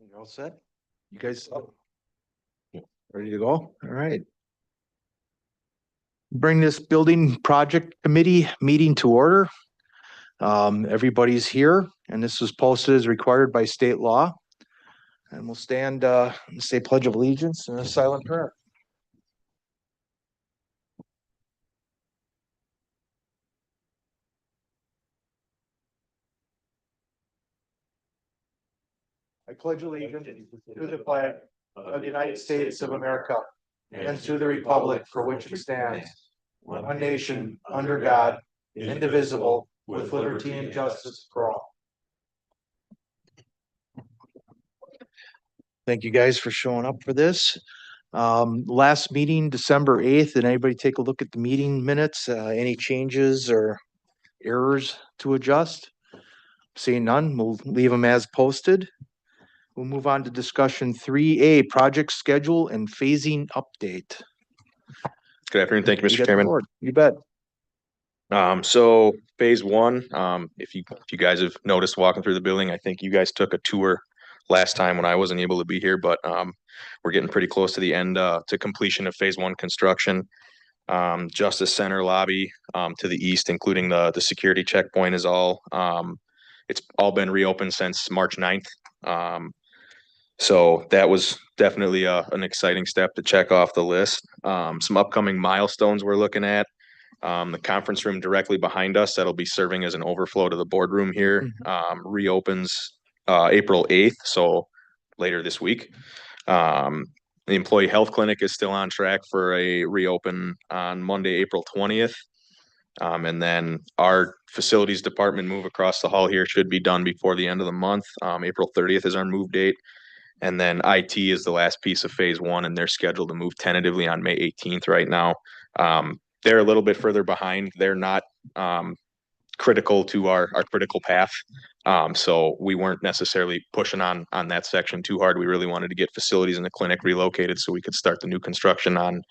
You're all set? You guys ready to go? All right. Bring this building project committee meeting to order. Everybody's here and this was posted as required by state law. And we'll stand, and say pledge of allegiance and a silent prayer. I pledge allegiance to the flag of the United States of America and to the republic for which it stands, one nation, under God, indivisible, with liberty and justice for all. Thank you guys for showing up for this. Last meeting, December 8th. Did anybody take a look at the meeting minutes? Any changes or errors to adjust? Seeing none, we'll leave them as posted. We'll move on to discussion 3A, project schedule and phasing update. Good afternoon. Thank you, You Mr. got the Chairman. board. You bet. So phase one, if you guys have noticed walking through the building, I think you guys took a tour last time when I wasn't able to be here, but we're getting pretty close to the end to completion of phase one construction. Justice Center lobby to the east, including the security checkpoint, is all it's all been reopened since March 9th. So that was definitely an exciting step to check off the list. Some upcoming milestones we're looking at. The conference room directly behind us, that'll be serving as an overflow to the boardroom here, reopens April 8th, so later this week. The employee health clinic is still on track for a reopen on Monday, April 20th. And then our facilities department move across the hall here should be done before the end of the month. April 30th is our move date. And then IT is the last piece of phase one, and they're scheduled to move tentatively on May 18th right now. They're a little bit further behind. They're not critical to our critical path. So we weren't necessarily pushing on that section too hard. We really wanted to get facilities in the clinic relocated so we could start the new construction on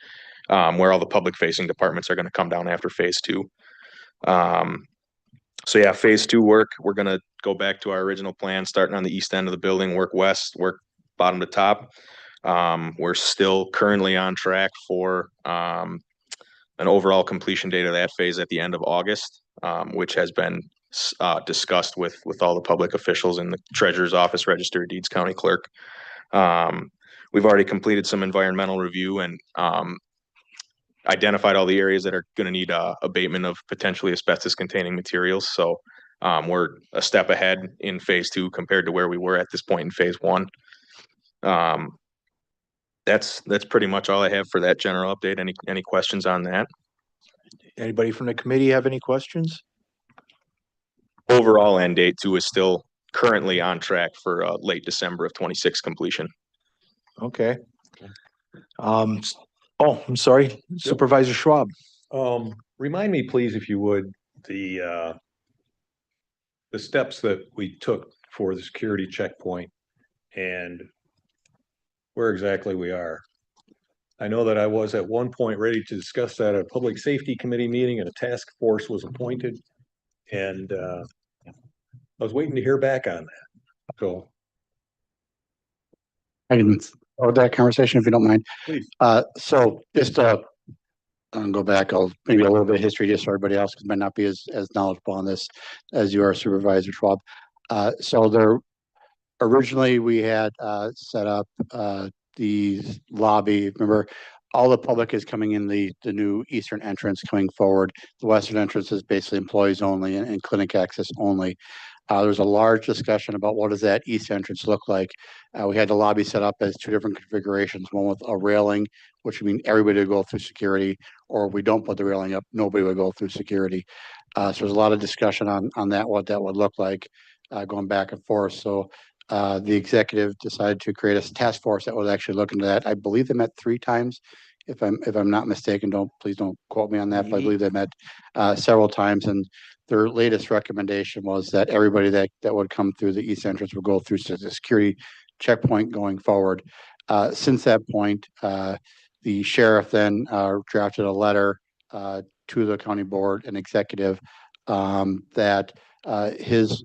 where all the public facing departments are going to come down after phase two. So yeah, phase two work, we're going to go back to our original plan, starting on the east end of the building, work west, work bottom to top. We're still currently on track for an overall completion date of that phase at the end of August, which has been discussed with all the public officials in the treasurer's office, register of deeds, county clerk. We've already completed some environmental review and identified all the areas that are going to need abatement of potentially asbestos containing materials. So we're a step ahead in phase two compared to where we were at this point in phase one. That's pretty much all I have for that general update. Any questions on that? Anybody from the committee have any questions? Overall end date too is still currently on track for late December of 26 completion. Okay. I'm sorry, Supervisor Schwab. Remind me, please, if you would, the steps that we took for the security checkpoint and where exactly we are. I know that I was at one point ready to discuss that at a public safety committee meeting and a task force was appointed. And I was waiting to hear back on that. So I can hold that conversation if you don't mind. Please. So just I'll go back, I'll maybe a little bit of history just so everybody else might not be as knowledgeable on this as you are, Supervisor Schwab. So there originally we had set up the lobby. Remember, all the public is coming in the new eastern entrance coming forward. The western entrance is basically employees only and clinic access only. There's a large discussion about what does that east entrance look like. We had the lobby set up as two different configurations, one with a railing, which would mean everybody would go through security, or if we don't put the railing up, nobody would go through security. So there's a lot of discussion on that, what that would look like, going back and forth. So the executive decided to create a task force that was actually looking into that. I believe they met 3 times. If I'm not mistaken, please don't quote me on that, but I believe they met several times, and their latest recommendation was that everybody that would come through the east entrance would go through the security checkpoint going forward. Since that point, the sheriff then drafted a letter to the county board and executive that his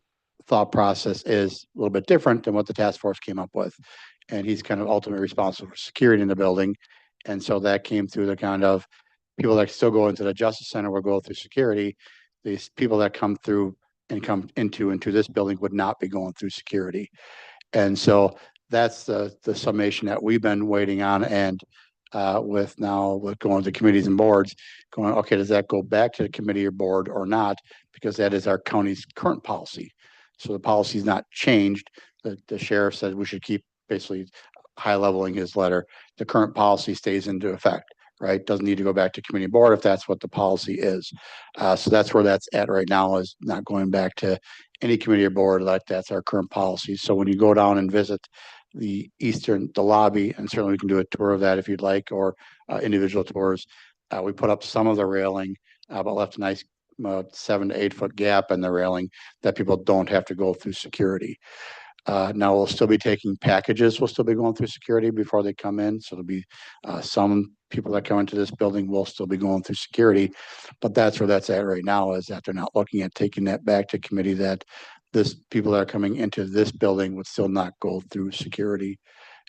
thought process is a little bit different than what the task force came up with. And he's kind of ultimately responsible for security in the building. And so that came through the kind of people that still go into the Justice Center will go through security. These people that come through and come into this building would not be going through security. And so that's the summation that we've been waiting on. And with going to committees and boards, going, okay, does that go back to the committee or board or not? Because that is our county's current policy. So the policy's not changed. The sheriff said we should keep basically high leveling his letter. The current policy stays into effect, right? Doesn't need to go back to committee board if that's what the policy is. So that's where that's at right now, is not going back to any committee or board. That's our current policy. So when you go down and visit the lobby, and certainly we can do a tour of that if you'd like, or individual tours. We put up some of the railing, but left a nice 7 to 8 foot gap in the railing that people don't have to go through security. Now we'll still be taking packages. We'll still be going through security before they come in. So there'll be some people that come into this building will still be going through security, but that's where that's at right now, is that they're not looking at taking that back to committee, that people that are coming into this building would still not go through security.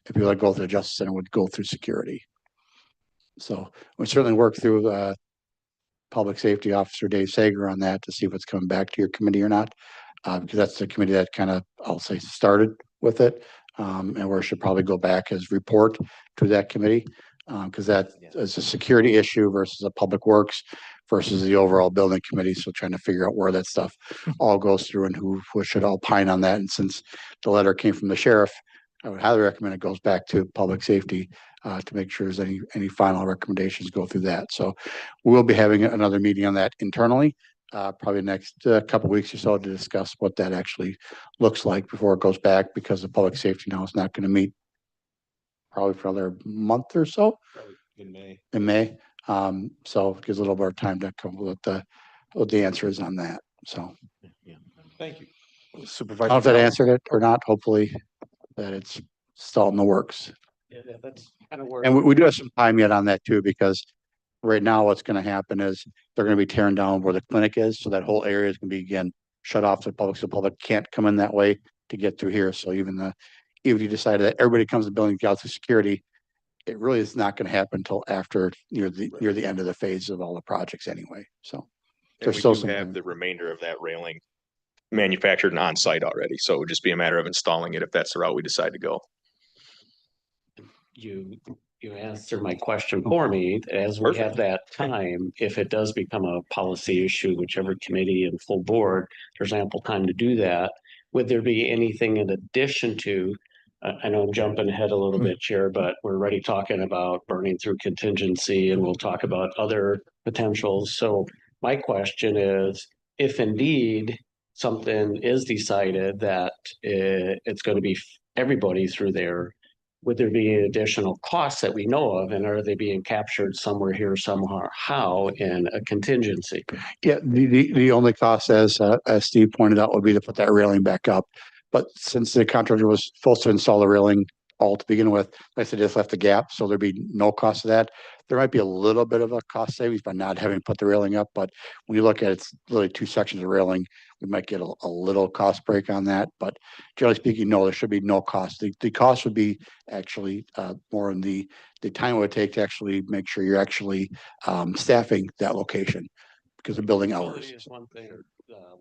If people that go through the Justice Center would go through security. So we certainly work through Public Safety Officer Dave Sager on that to see if it's coming back to your committee or not. Because that's the committee that kind of, I'll say, started with it. And where it should probably go back as report to that committee. Because that is a security issue versus a public works versus the overall building committee. So trying to figure out where that stuff all goes through and who should opine on that. And since the letter came from the sheriff, I would highly recommend it goes back to public safety to make sure there's any final recommendations go through that. So we'll be having another meeting on that internally, probably next couple of weeks or so, to discuss what that actually looks like before it goes back, because the public safety now is not going to meet probably for another month or so. In May. In May. So it gives a little more time to come with what the answer is on that. So Thank you. I Supervisor. don't know if that Jones? answered it or not. Hopefully that it's still in the works. Yeah, that's kind of where. And we do have some time yet on that too, because right now what's going to happen is they're going to be tearing down where the clinic is. So that whole area is going to be, again, shut off to the public. So the public can't come in that way to get through here. So even if you decided that everybody comes to the building, get out through security, it really is not going to happen until after near the end of the phase of all the projects anyway. So And there's we still do some have the remainder of that railing manufactured and on site already. So it would just be a matter of installing it if that's the route we decide to go. You answered my question for me, as we have that time, if it does become a policy issue, whichever committee and full board, there's ample time to do that. Would there be anything in addition to, I know I'm jumping ahead a little bit here, but we're already talking about burning through contingency, and we'll talk about other potentials. So my question is, if indeed something is decided that it's going to be everybody through there, would there be additional costs that we know of, and are they being captured somewhere here, somewhere, how in a contingency? Yeah, the only cost, as Steve pointed out, would be to put that railing back up. But since the contractor was supposed to install the railing all to begin with, like I said, just left a gap, so there'd be no cost to that. There might be a little bit of a cost savings by not having put the railing up, but when you look at it, it's literally 2 sections of railing. We might get a little cost break on that, but generally speaking, no, there should be no cost. The cost would be actually more in the time it would take to actually make sure you're actually staffing that location, because of building hours. Facility is one thing,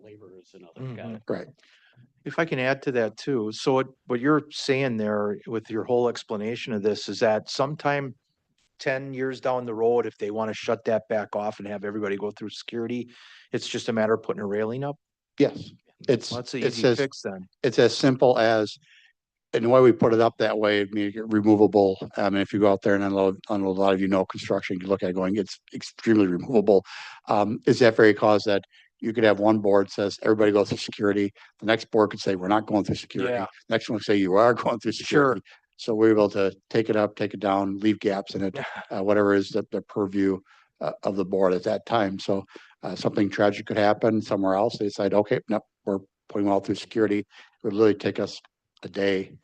labor is another. Got it. Right. If I can add to that too, so what you're saying there with your whole explanation of this is that sometime 10 years down the road, if they want to shut that back off and have everybody go through security, it's just a matter of putting a railing up? Yes, it's Well, that's an it's easy as fix then. it's as simple as, and the way we put it up that way, it means removable. And if you go out there, and I know a lot of you know construction, you look at it going, it's extremely removable. Is that very cause that you could have one board says everybody goes through security. The next board could say, we're not going through security. Yeah. Next one would say you are going through security. So we're able to take it up, take it down, leave gaps in it, whatever is the purview of the board at that time. So something tragic could happen somewhere else. They decide, okay, nope, we're putting them all through security. It would literally take us a day,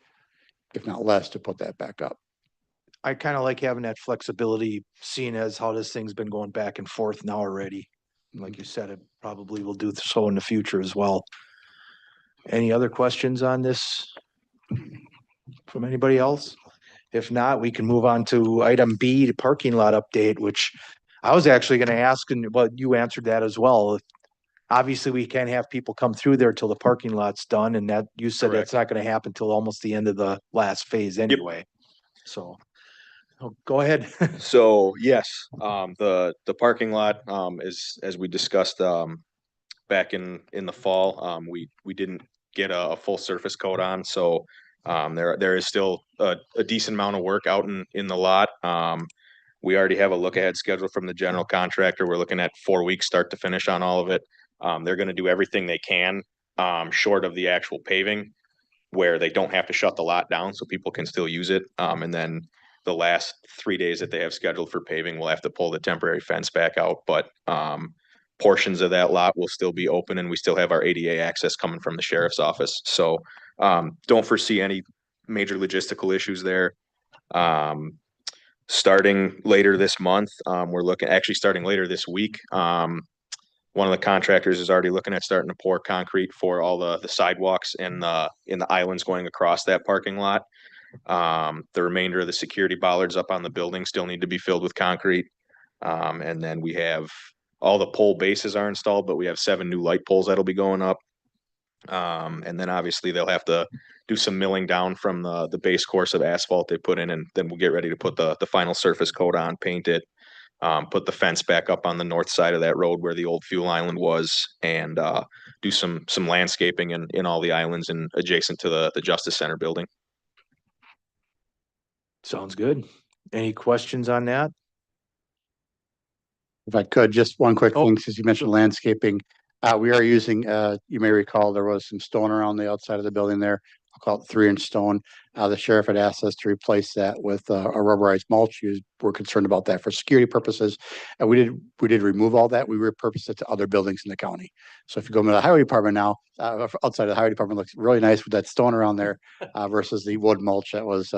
if not less, to put that back up. I kind of like having that flexibility, seeing as how this thing's been going back and forth now already. Like you said, it probably will do so in the future as well. Any other questions on this from anybody else? If not, we can move on to item B, the parking lot update, which I was actually gonna ask, and well, you answered that as well. Obviously, we can't have people come through there till the parking lot's done, and that, you said that's not gonna happen till almost the end of the last phase anyway. So, go ahead. So yes, the parking lot, is, as we discussed, back in the fall, we didn't get a full surface coat on, so there is still a decent amount of work out in the lot. We already have a look ahead schedule from the general contractor. We're looking at 4 weeks start to finish on all of it. They're gonna do everything they can, short of the actual paving, where they don't have to shut the lot down so people can still use it. And then the last 3 days that they have scheduled for paving, we'll have to pull the temporary fence back out, but portions of that lot will still be open, and we still have our ADA access coming from the sheriff's office. So don't foresee any major logistical issues there. Starting later this month, starting later this week. One of the contractors is already looking at starting to pour concrete for all the sidewalks and in the islands going across that parking lot. The remainder of the security bollards up on the building still need to be filled with concrete. And then we have all the pole bases are installed, but we have 7 new light poles that'll be going up. And then obviously they'll have to do some milling down from the base course of asphalt they put in, and then we'll get ready to put the final surface coat on, paint it, put the fence back up on the north side of that road where the old fuel island was, and do some landscaping in all the islands and adjacent to the Justice Center building. Sounds good. Any questions on that? If I could, just one quick Oh. thing, since you mentioned landscaping. We are using, you may recall, there was some stone around the outside of the building there. I'll call it 3-inch stone. The sheriff had asked us to replace that with a rubberized mulch. We're concerned about that for security purposes. And we did remove all that. We repurposed it to other buildings in the county. So if you go to the highway department now, outside of the highway department, looks really nice with that stone around there versus the wood mulch that was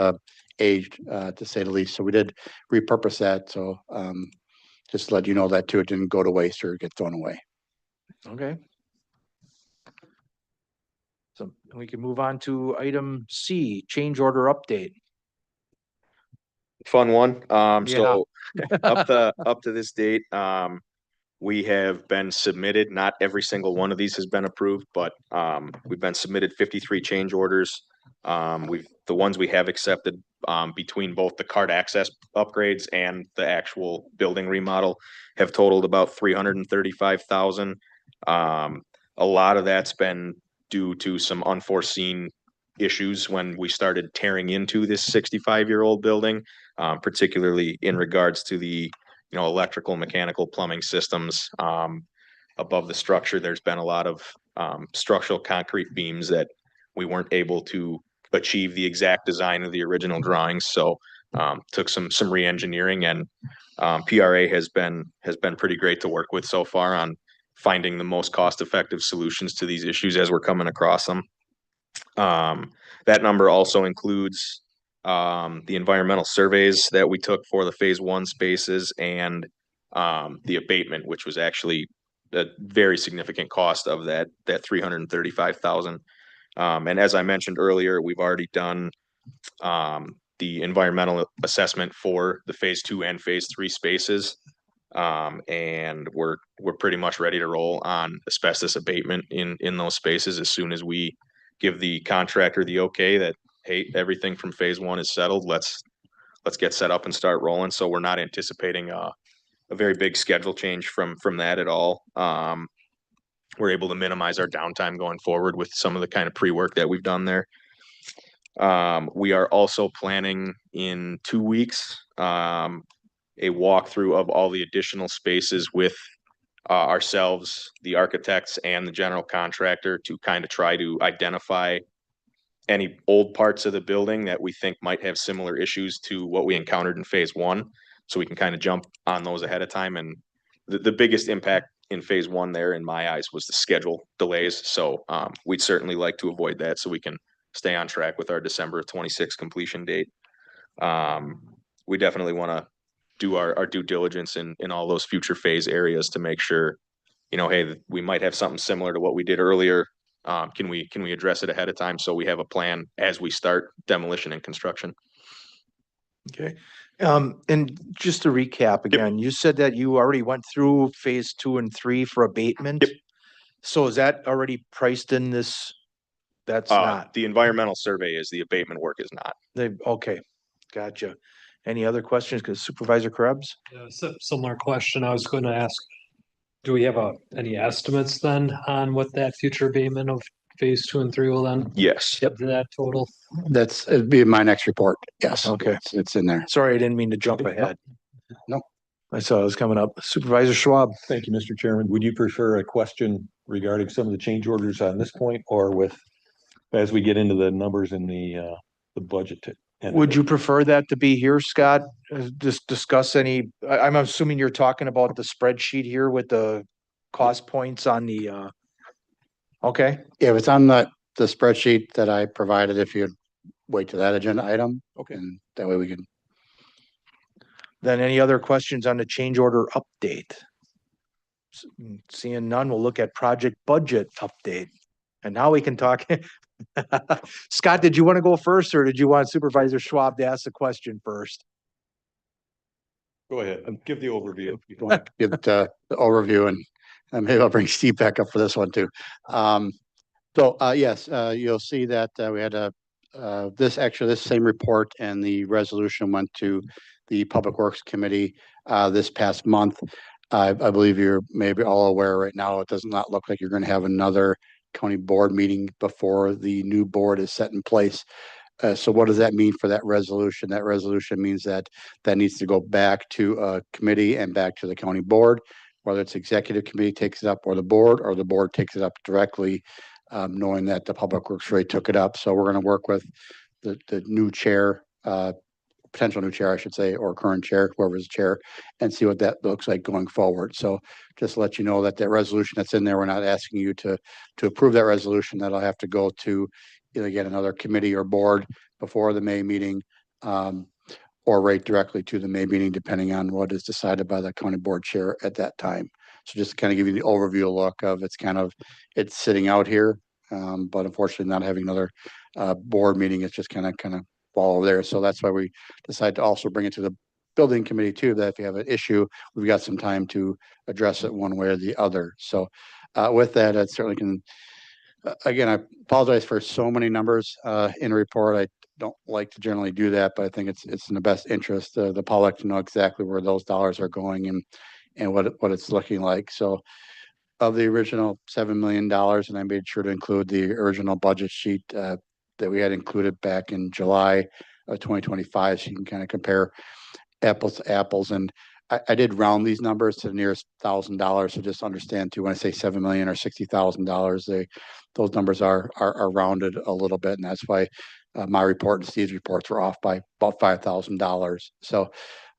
aged, to say the least. So we did repurpose that. So just to let you know that too, it didn't go to waste or get thrown away. Okay. So we can move on to item C, change order update. Fun one. Yeah. So up to this date, we have been submitted. Not every single one of these has been approved, but we've been submitted 53 change orders. The ones we have accepted, between both the cart access upgrades and the actual building remodel, have totaled about 335,000. A lot of that's been due to some unforeseen issues when we started tearing into this 65-year-old building, particularly in regards to the electrical, mechanical, plumbing systems above the structure. There's been a lot of structural concrete beams that we weren't able to achieve the exact design of the original drawings. So took some re-engineering, and PRA has been pretty great to work with so far on finding the most cost-effective solutions to these issues as we're coming across them. That number also includes the environmental surveys that we took for the phase 1 spaces, and the abatement, which was actually a very significant cost of that 335,000. And as I mentioned earlier, we've already done the environmental assessment for the phase 2 and phase 3 spaces. And we're pretty much ready to roll on asbestos abatement in those spaces as soon as we give the contractor the okay that, hey, everything from phase 1 is settled. Let's get set up and start rolling. So we're not anticipating a very big schedule change from that at all. We're able to minimize our downtime going forward with some of the kind of pre-work that we've done there. We are also planning in 2 weeks a walkthrough of all the additional spaces with ourselves, the architects, and the general contractor to kind of try to identify any old parts of the building that we think might have similar issues to what we encountered in phase 1. So we can kind of jump on those ahead of time. And the biggest impact in phase 1 there, in my eyes, was the schedule delays. So we'd certainly like to avoid that so we can stay on track with our December 26th completion date. We definitely want to do our due diligence in all those future phase areas to make sure, hey, we might have something similar to what we did earlier Can we address it ahead of time so we have a plan as we start demolition and construction? Okay. And just to recap again, you said that you already went through phase 2 and 3 for abatement? Yep. So is that already priced in this? That's not, The environmental survey is, the abatement work is not. okay, gotcha. Any other questions? Because Supervisor Krebs? Yeah, similar question I was going to ask. Do we have any estimates then on what that future abatement of phase 2 and 3 will then? Yes. Yep. That total? It'd be in my next report. Yes. Okay. It's in there. Sorry, I didn't mean to jump ahead. No. I saw it was coming up. Supervisor Schwab? Thank you, Mr. Chairman. Would you prefer a question regarding some of the change orders on this point or with, as we get into the numbers in the budget? Would you prefer that to be here, Scott? Just discuss any, I'm assuming you're talking about the spreadsheet here with the cost points on the, okay, Yeah, if it's on the spreadsheet that I provided, if you'd wait to that agenda item. Okay. And that way we can, then any other questions on the change order update? Seeing none, we'll look at project budget update. And now we can talk. Scott, did you want to go first or did you want Supervisor Schwab to ask the question first? Go ahead. Give the overview. if you want to give the overview and maybe I'll bring Steve back up for this one too. Yes, you'll see that we had this same report and the resolution went to the Public Works Committee this past month. I believe you're maybe all aware right now, it does not look like you're going to have another county board meeting before the new board is set in place. So what does that mean for that resolution? That resolution means that needs to go back to a committee and back to the county board, whether it's executive committee takes it up or the board takes it up directly, knowing that the Public Works already took it up. So we're going to work with the new chair, potential new chair, I should say, or current chair, whoever's chair, and see what that looks like going forward. So just to let you know that resolution that's in there, we're not asking you to approve that resolution. That'll have to go to either get another committee or board before the May meeting, or right directly to the May meeting, depending on what is decided by the county board chair at that time. So just to kind of give you the overview look of it's sitting out here, but unfortunately not having another board meeting. It's just kind of fall over there. So that's why we decided to also bring it to the building committee too, that if you have an issue, we've got some time to address it one way or the other. So with that, I certainly can, again, I apologize for so many numbers in a report. I don't like to generally do that, but I think it's in the best interest of the public to know exactly where those dollars are going and what it's looking like. So of the original $7 million, and I made sure to include the original budget sheet that we had included back in July of 2025, so you can kind of compare apples to apples. And I did round these numbers to the nearest $1,000. So just understand too, when I say 7 million or $60,000, those numbers are rounded a little bit, and that's why my report and Steve's reports were off by about $5,000. So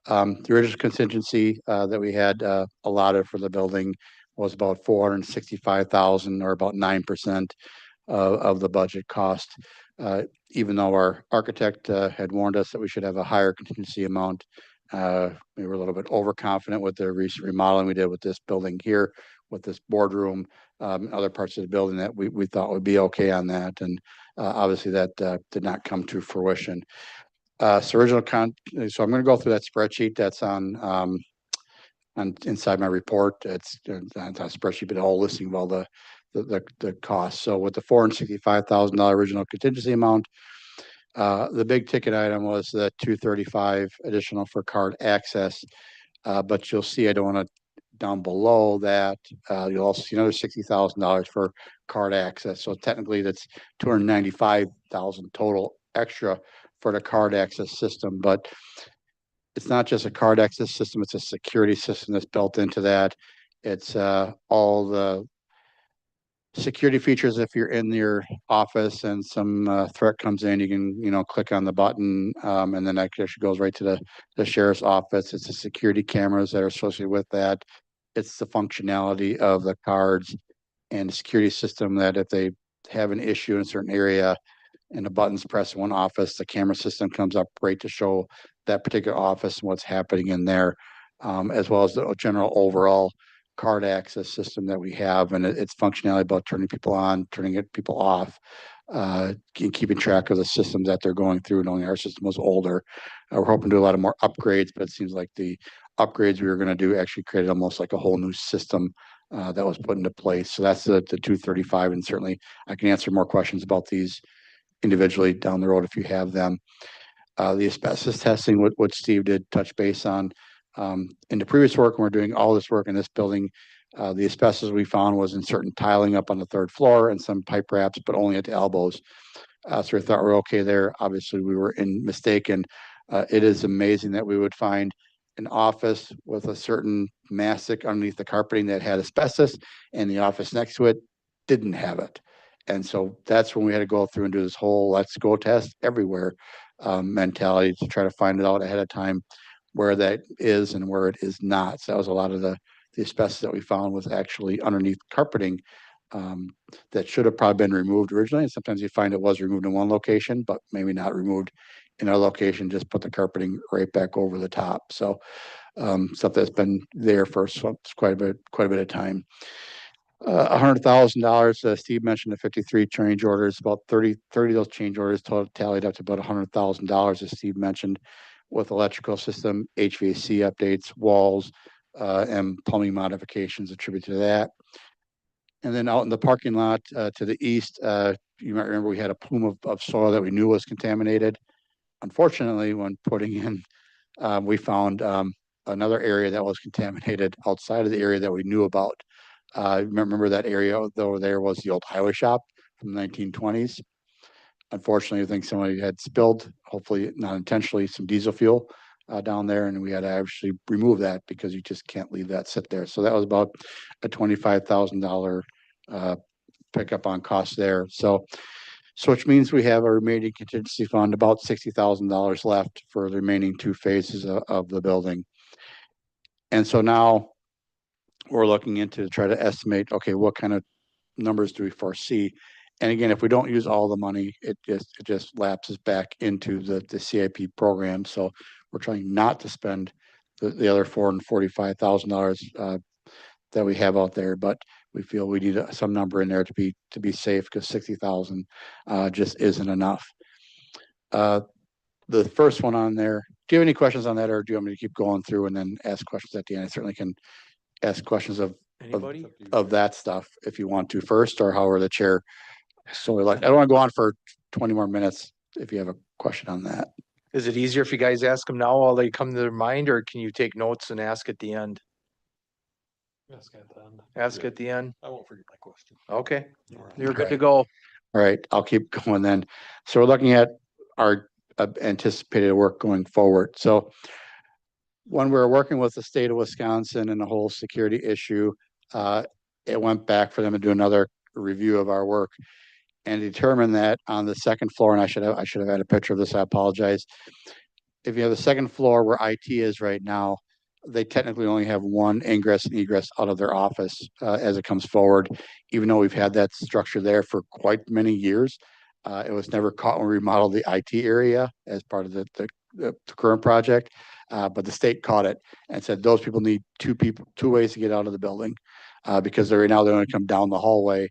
the original contingency that we had allotted for the building was about $465,000, or about 9% of the budget cost. Even though our architect had warned us that we should have a higher contingency amount, we were a little bit overconfident with the recent remodeling we did with this building here, with this boardroom, other parts of the building, that we thought would be okay on that. And obviously that did not come to fruition. So I'm going to go through that spreadsheet that's on inside my report. It's not a spreadsheet, but a whole listing of all the costs. So with the $465,000 original contingency amount, the big ticket item was the $235,000 additional for card access. But you'll see, I don't want to, down below that, you'll also see another $60,000 for card access. So technically that's $295,000 total extra for the card access system. But it's not just a card access system, it's a security system that's built into that. It's all the security features. If you're in your office and some threat comes in, you can click on the button, and then that actually goes right to the sheriff's office. It's the security cameras that are associated with that. It's the functionality of the cards and the security system, that if they have an issue in a certain area and the buttons press in one office, the camera system comes up right to show that particular office and what's happening in there, as well as the general overall card access system that we have, and it's functionality about turning people on, turning people off, keeping track of the systems that they're going through, knowing our system was older. We're hoping to do a lot of more upgrades, but it seems like the upgrades we were going to do actually created almost like a whole new system that was put into place. So that's the 235, and certainly I can answer more questions about these individually down the road if you have them. The asbestos testing, what Steve did touch base on. In the previous work, when we're doing all this work in this building, the asbestos we found was in certain tiling up on the third floor and some pipe wraps, but only at the elbows. So we thought we're okay there. Obviously, we were mistaken. It is amazing that we would find an office with a certain mastic underneath the carpeting that had asbestos, and the office next to it didn't have it. And so that's when we had to go through and do this whole let's go test everywhere mentality to try to find it out ahead of time where that is and where it is not. So that was a lot of the asbestos that we found was actually underneath carpeting that should have probably been removed originally. And sometimes you find it was removed in one location, but maybe not removed in our location, just put the carpeting right back over the top. So stuff that's been there for quite a bit of time. $100,000. Steve mentioned the 53 change orders. About 30 of those change orders tallied up to about $100,000, as Steve mentioned, with electrical system, HVAC updates, walls, and plumbing modifications attributed to that. And then out in the parking lot to the east, you might remember we had a plume of soil that we knew was contaminated. Unfortunately, when putting in, we found another area that was contaminated outside of the area that we knew about. Remember that area over there was the old highway shop from the 1920s. Unfortunately, I think somebody had spilled, hopefully not intentionally, some diesel fuel down there, and we had to actually remove that because you just can't leave that sit there. So that was about a $25,000 pickup on cost there. So which means we have a remaining contingency fund, about $60,000 left for the remaining two phases of the building. And so now we're looking into to try to estimate, okay, what kind of numbers do we foresee? And again, if we don't use all the money, it just lapses back into the CIP program. So we're trying not to spend the other $445,000 that we have out there, but we feel we need some number in there to be safe, because 60,000 just isn't enough. The first one on there, do you have any questions on that, or do you want me to keep going through and then ask questions at the end? I certainly can ask questions of Anybody? that stuff if you want to first, or however the chair. So like, I don't want to go on for 20 more minutes if you have a question on that. Is it easier if you guys ask them now while they come to their mind, or can you take notes and ask at the end? Ask at the end. Ask at the end? I won't forget my question. Okay, you're good to Okay. go. All right, I'll keep going then. So we're looking at our anticipated work going forward. So when we were working with the state of Wisconsin and the whole security issue, it went back for them to do another review of our work and determine that on the second floor, and I should have had a picture of this, I apologize. If you have the second floor where IT is right now, they technically only have one ingress and egress out of their office as it comes forward, even though we've had that structure there for quite many years. It was never caught when we remodeled the IT area as part of the current project, but the state caught it and said those people need two ways to get out of the building because right now they're going to come down the hallway,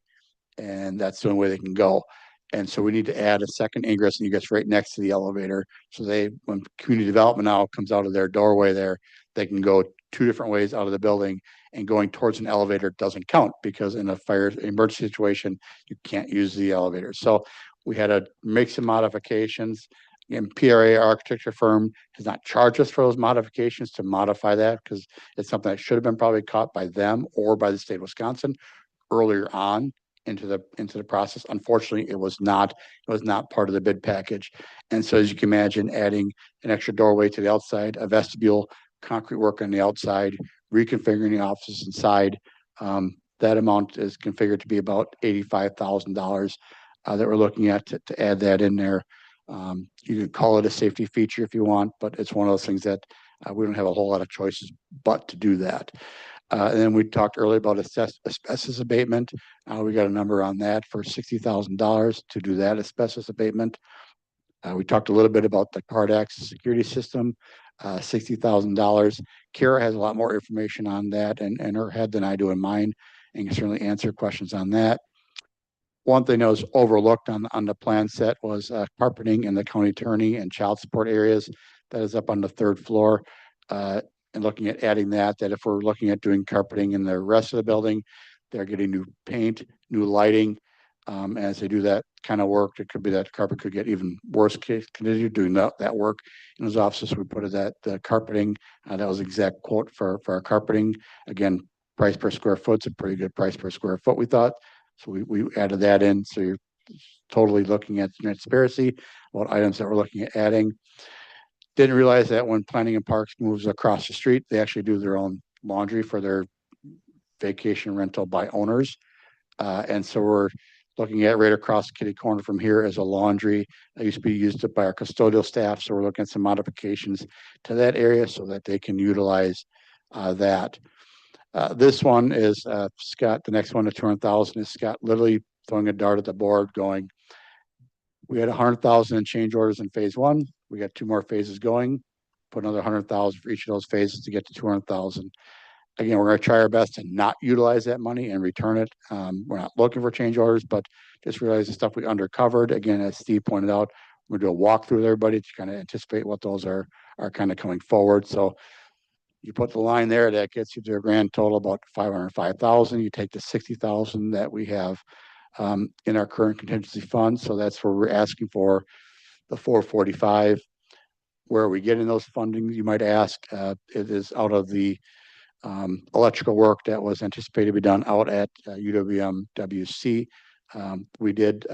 and that's the only way they can go. And so we need to add a second ingress and egress right next to the elevator. So when community development now comes out of their doorway there, they can go two different ways out of the building, and going towards an elevator doesn't count because in a fire emergency situation, you can't use the elevator. So we had to make some modifications. And PRA, our architecture firm, has not charged us for those modifications to modify that because it's something that should have been probably caught by them or by the state of Wisconsin earlier on into the process. Unfortunately, it was not part of the bid package. And so as you can imagine, adding an extra doorway to the outside, a vestibule, concrete work on the outside, reconfiguring the offices inside, that amount is configured to be about $85,000 that we're looking at to add that in there. You can call it a safety feature if you want, but it's one of those things that we don't have a whole lot of choices but to do that. And then we talked earlier about asbestos abatement. We got a number on that for $60,000 to do that asbestos abatement. We talked a little bit about the card access security system. $60,000. Kara has a lot more information on that in her head than I do in mine, and can certainly answer questions on that. One thing that was overlooked on the plan set was carpeting in the county attorney and child support areas. That is up on the third floor. And looking at adding that if we're looking at doing carpeting in the rest of the building, they're getting new paint, new lighting. As they do that kind of work, it could be that carpet could get even worse case continue doing that work in his office. We put it at the carpeting. That was exact quote for our carpeting. Again, price per square foot's a pretty good price per square foot, we thought. So we added that in. So you're totally looking at transparency, what items that we're looking at adding. Didn't realize that when Planning and Parks moves across the street, they actually do their own laundry for their vacation rental by owners. And so we're looking at right across kitty corner from here as a laundry that used to be used by our custodial staff. So we're looking at some modifications to that area so that they can utilize that. This one is Scott. The next one at 200,000 is Scott literally throwing a dart at the board going, we had 100,000 in change orders in phase one. We got 2 more phases going, put another 100,000 for each of those phases to get to 200,000. Again, we're going to try our best to not utilize that money and return it. We're not looking for change orders, but just realize the stuff we undercovered. Again, as Steve pointed out, we're going to do a walkthrough with everybody to kind of anticipate what those are kind of coming forward. So you put the line there, that gets you to a grand total about 505,000. You take the 60,000 that we have in our current contingency fund. So that's where we're asking for the 445. Where are we getting those fundings? You might ask. It is out of the electrical work that was anticipated to be done out at UWM-WC. We did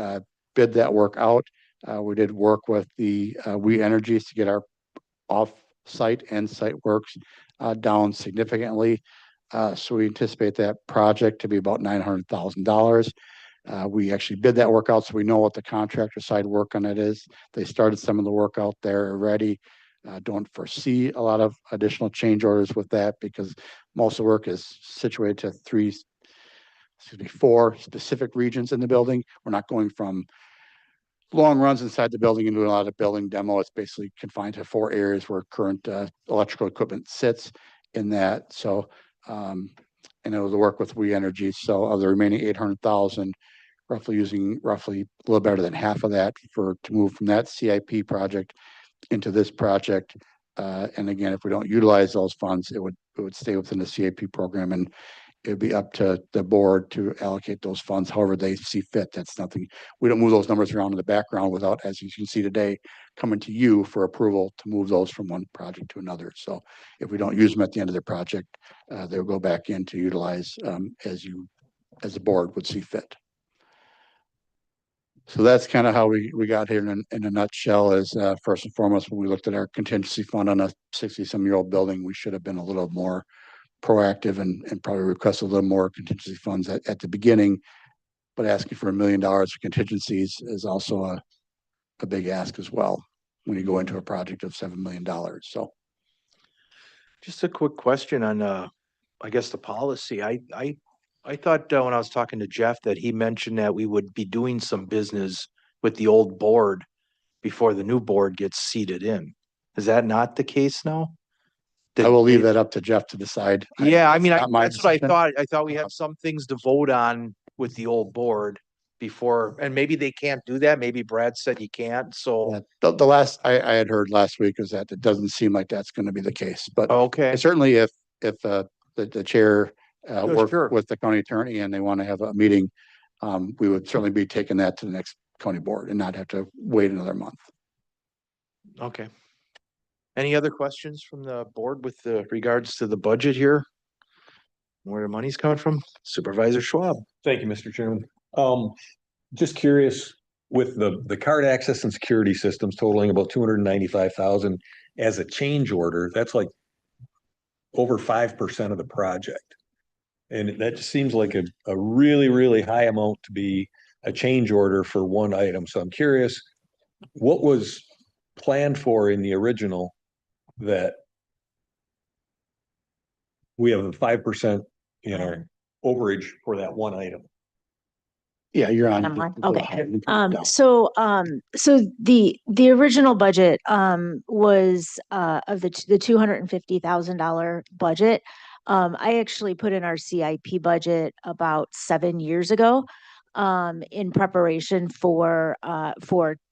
bid that work out. We did work with the We Energies to get our off-site and site works down significantly. So we anticipate that project to be about $900,000. We actually bid that work out, so we know what the contractor side work on it is. They started some of the work out there already. Don't foresee a lot of additional change orders with that because most of the work is situated to 4 specific regions in the building. We're not going from long runs inside the building and doing a lot of building demo. It's basically confined to 4 areas where current electrical equipment sits in that. So, and it was the work with We Energy. So of the remaining 800,000, using roughly a little better than half of that to move from that CIP project into this project. And again, if we don't utilize those funds, it would stay within the CIP program, and it'd be up to the board to allocate those funds however they see fit. That's nothing. We don't move those numbers around in the background without, as you can see today, coming to you for approval to move those from one project to another. So if we don't use them at the end of the project, they'll go back in to utilize as the board would see fit. So that's kind of how we got here in a nutshell. Is first and foremost, when we looked at our contingency fund on a 60-some-year-old building, we should have been a little more proactive and probably request a little more contingency funds at the beginning. But asking for $1 million for contingencies is also a big ask as well when you go into a project of $7 million. So Just a quick question on, I guess the policy. I thought when I was talking to Jeff that he mentioned that we would be doing some business with the old board before the new board gets seated in. Is that not the case now? I will leave that up to Jeff to decide. Yeah, I mean, not my that's what I decision. thought. I thought we have some things to vote on with the old board before, and maybe they can't do that. Maybe Brad said he can't, so. Yeah, the last I had heard last week is that it doesn't seem like that's going to be the case. But Okay, certainly, if the chair work sure. with the county attorney and they want to have a meeting, we would certainly be taking that to the next county board and not have to wait another month. Okay. Any other questions from the board with regards to the budget here? Where the money's coming from? Supervisor Schwab. Thank you, Mr. Chairman. Just curious, with the card access and security systems totaling about 295,000 as a change order, that's like over 5% of the project. And that just seems like a really, really high amount to be a change order for one item. So I'm curious, what was planned for in the original that we have a 5%, overage for that one item? Yeah, you're on. I'm on. Go Okay. ahead. So the original budget, was, of the $250,000 budget. I actually put in our CIP budget about 7 years ago, in preparation for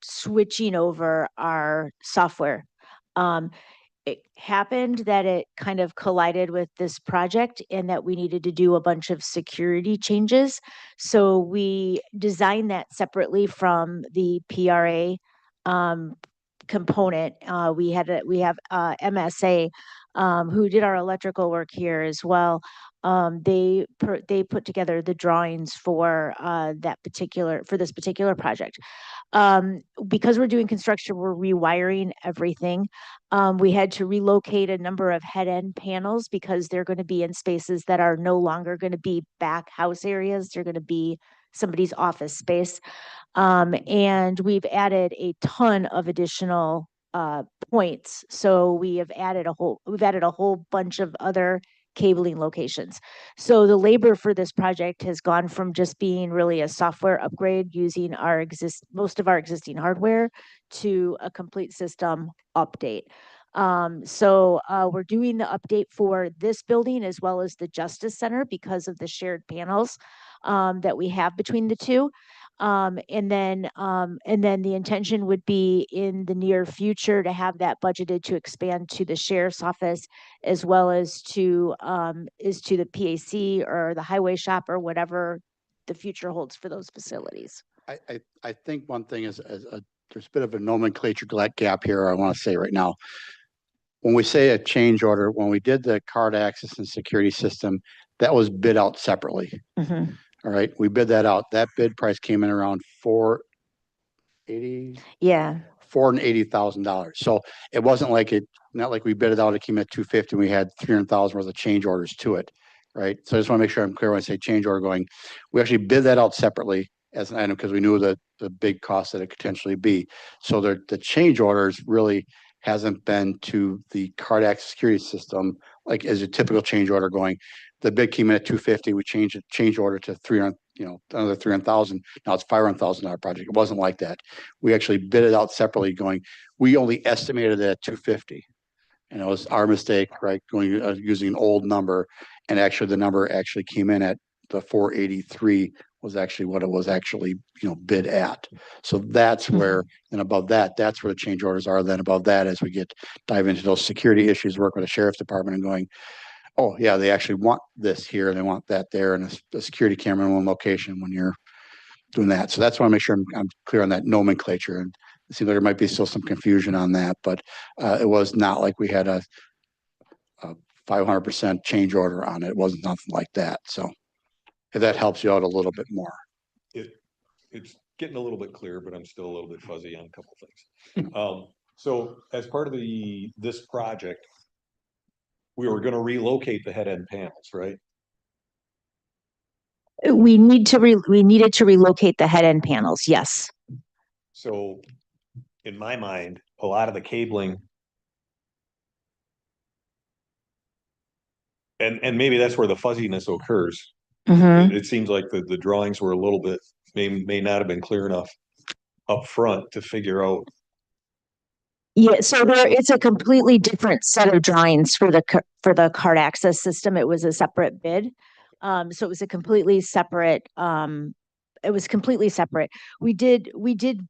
switching over our software. It happened that it kind of collided with this project and that we needed to do a bunch of security changes. So we designed that separately from the PRA component. We have MSA, who did our electrical work here as well. They put together the drawings for this particular project. Because we're doing construction, we're rewiring everything. We had to relocate a number of head end panels because they're going to be in spaces that are no longer going to be back house areas. They're going to be somebody's office space. And we've added a ton of additional points. So we've added a whole bunch of other cabling locations. So the labor for this project has gone from just being really a software upgrade using most of our existing hardware to a complete system update. So we're doing the update for this building as well as the Justice Center because of the shared panels that we have between the two. And then the intention would be in the near future to have that budgeted to expand to the sheriff's office as well as to the PAC or the highway shop or whatever the future holds for those facilities. I think one thing is, there's a bit of a nomenclature gap here. I want to say right now, when we say a change order, when we did the card access and security system, that was bid out separately. Mhm. All right, we bid that out. That bid price came in around Yeah. $480,000. So it wasn't like not like we bid it out, it came at 250 and we had 300,000 worth of change orders to it. Right. So I just want to make sure I'm clear when I say change order going, we actually bid that out separately as an item because we knew the big cost that it could potentially be. So the change orders really hasn't been to the card access security system, like as a typical change order going. The bid came in at 250, we changed the change order to 300, another 300,000. Now it's $500,000 project. It wasn't like that. We actually bid it out separately going, we only estimated it at 250. And it was our mistake, right? Going using an old number, and actually the number actually came in at the 483 was actually what it was actually bid at. So that's where, and above that, that's where the change orders are. Then above that, as we dive into those security issues, work with the sheriff's department and going, oh yeah, they actually want this here, they want that there, and a security camera in one location when you're doing that. So that's why I make sure I'm clear on that nomenclature. And it seems like there might be still some confusion on that, but it was not like we had a 500% change order on it. It wasn't nothing like that. So if that helps you out a little bit more. It's getting a little bit clearer, but I'm still a little bit fuzzy on a couple things. So as part of this project, we were going to relocate the head end panels, right? We needed to relocate the head end panels. Yes. So in my mind, a lot of the cabling, and maybe that's where the fuzziness occurs. Mhm. It seems like the drawings were a little bit, may not have been clear enough up front to figure out. Yeah, so it's a completely different set of drawings for the card access system. It was a separate bid. So it was a completely separate, We did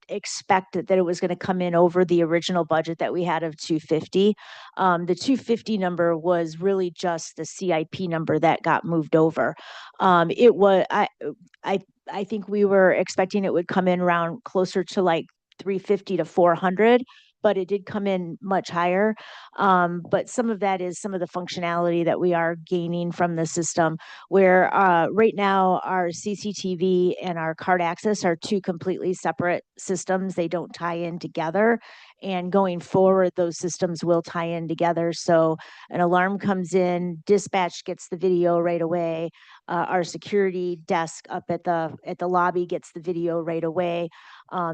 expect that it was going to come in over the original budget that we had of 250. The 250 number was really just the CIP number that got moved over. It was, I think we were expecting it would come in around closer to like 350 to 400, but it did come in much higher. But some of that is some of the functionality that we are gaining from the system, where right now our CCTV and our card access are two completely separate systems. They don't tie in together. And going forward, those systems will tie in together. So an alarm comes in, dispatch gets the video right away. Our security desk up at the lobby gets the video right away.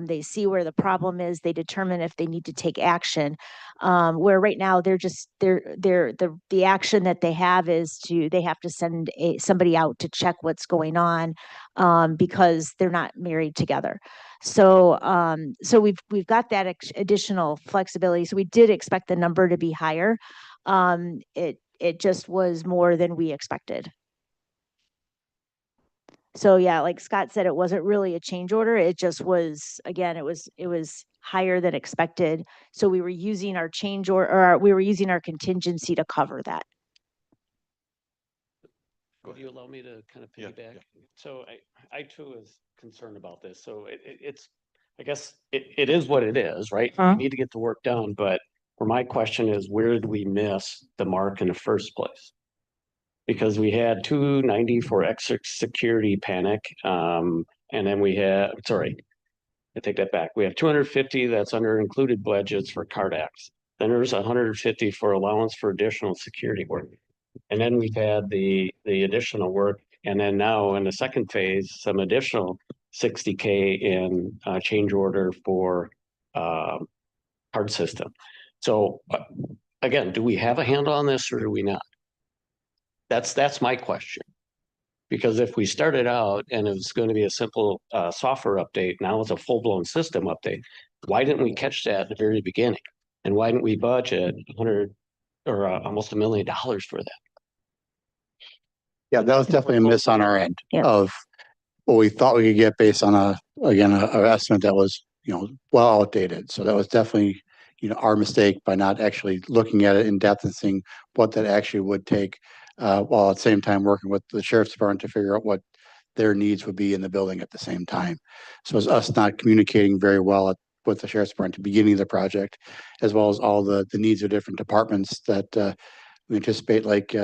They see where the problem is, they determine if they need to take action. Where right now the action that they have is they have to send somebody out to check what's going on, because they're not married together. So we've got that additional flexibility. So we did expect the number to be higher. It just was more than we expected. So yeah, like Scott said, it wasn't really a change order. It just was, again, it was higher than expected. So we were using our change or we were using our contingency to cover that. Would you allow me to kind of Yeah, piggyback? yeah. So I too is concerned about this. So it's, I guess it is what it is, right? We need to get the work done, but for my question is, where did we miss the mark in the first place? Because we had 290 for extra security panic, and then we had, sorry, I take that back. We have 250 that's under included budgets for Cardax. Then there's 150 for allowance for additional security work. And then we've had the additional work. And then now in the second phase, some additional 60K in change order for card system. So again, do we have a handle on this or do we not? That's my question. Because if we started out and it was going to be a simple software update, now it's a full-blown system update. Why didn't we catch that at the very beginning? And why didn't we budget 100 or almost $1 million for that? Yeah, that was definitely a miss on our end Yeah. of what we thought we could get based on a estimate that was, well outdated. So that was definitely, our mistake by not actually looking at it in depth and seeing what that actually would take, while at the same time working with the sheriff's department to figure out what their needs would be in the building at the same time. So it's us not communicating very well with the sheriff's department at the beginning of the project, as well as all the needs of different departments that we anticipate, like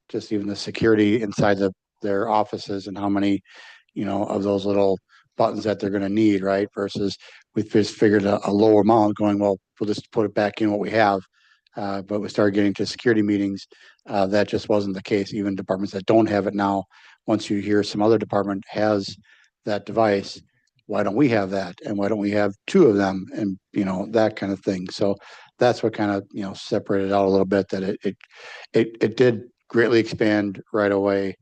just even the security inside their offices and how many, of those little buttons that they're going to need, right? Versus we just figured a lower amount going, well, we'll just put it back in what we have. But we started getting to security meetings. That just wasn't the case. Even departments that don't have it now, once you hear some other department has that device, why don't we have that? And why don't we have two of them? And, that kind of thing. So that's what kind of, separated out a little bit, that it did greatly expand right away.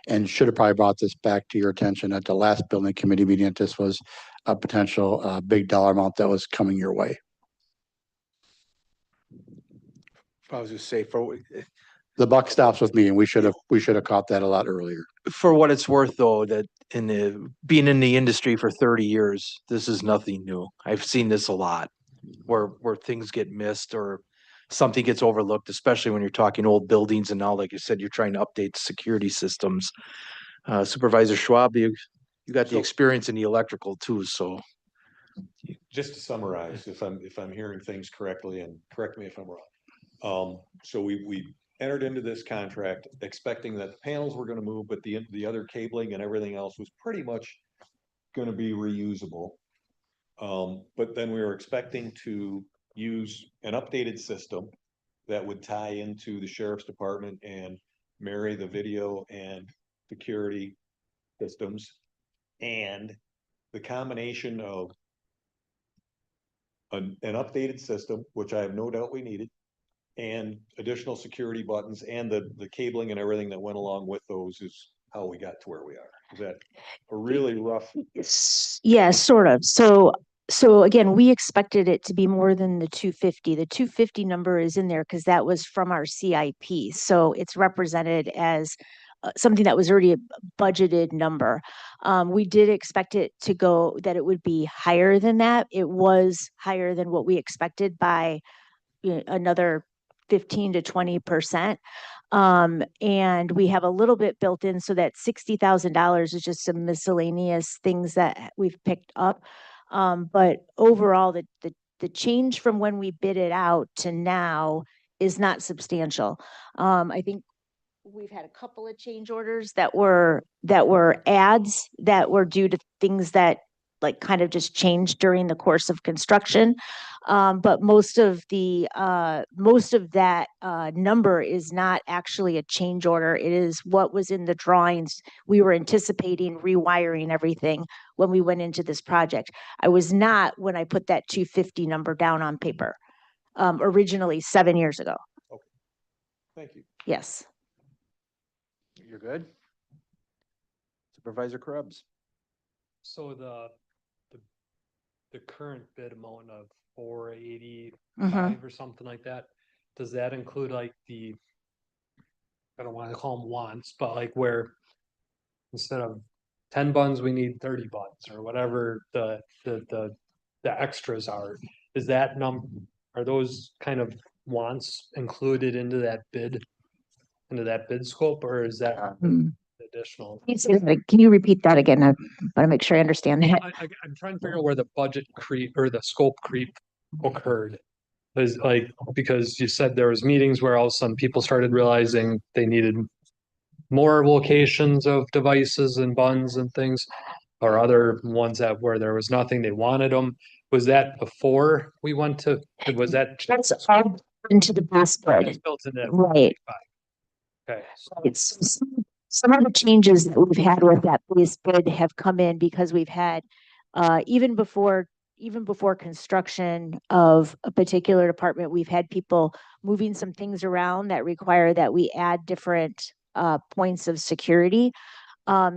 And should have probably brought this back to your attention at the last building committee meeting, that this was a potential big dollar amount that was coming your way. I was just say The buck stops with me, and we should have caught that a lot earlier. for what it's worth, though, that being in the industry for 30 years, this is nothing new. I've seen this a lot, where things get missed or something gets overlooked, especially when you're talking old buildings. And now, like you said, you're trying to update security systems. Supervisor Schwab, you got the So- experience in the electrical too, so. Just to summarize, if I'm hearing things correctly, and correct me if I'm wrong. So we entered into this contract expecting that the panels were gonna move, but the other cabling and everything else was pretty much gonna be reusable. But then we were expecting to use an updated system that would tie into the sheriff's department and marry the video and security systems. And the combination of an updated system, which I have no doubt we needed, and additional security buttons and the cabling and everything that went along with those is how we got to where we are. Is that a really rough? Yeah, sort of. So again, we expected it to be more than the 250. The 250 number is in there because that was from our CIP. So it's represented as something that was already a budgeted number. We did expect it to go, that it would be higher than that. It was higher than what we expected by another 15 to 20%. And we have a little bit built in, so that $60,000 is just some miscellaneous things that we've picked up. But overall, the change from when we bid it out to now is not substantial. I think we've had a couple of change orders that were ads that were due to things that like kind of just changed during the course of construction. But most of that number is not actually a change order. It is what was in the drawings. We were anticipating rewiring everything when we went into this project. I was not when I put that 250 number down on paper, originally 7 years ago. Thank you. Yes. You're good? Supervisor Krebs? So the current bid amount of 485 Mhm. or something like that, does that include like I don't want to call them wants, but like where instead of 10 buns, we need 30 buns or whatever the extras are. Is that are those kind of wants included into that bid scope, or is that additional? Can you repeat that again? I want to make sure I understand that. I'm trying to figure out where the budget creep or the scope creep occurred. Is like, because you said there was meetings where all of a sudden people started realizing they needed more locations of devices and buns and things, or other ones that where there was nothing, they wanted them. Was that before we went to, was that? That's all into the base That's bid, built in that. right? Okay, It's some of the changes that we've had with that base bid have come in because we've had, even before construction of a particular department, we've had people moving some things around that require that we add different points of security.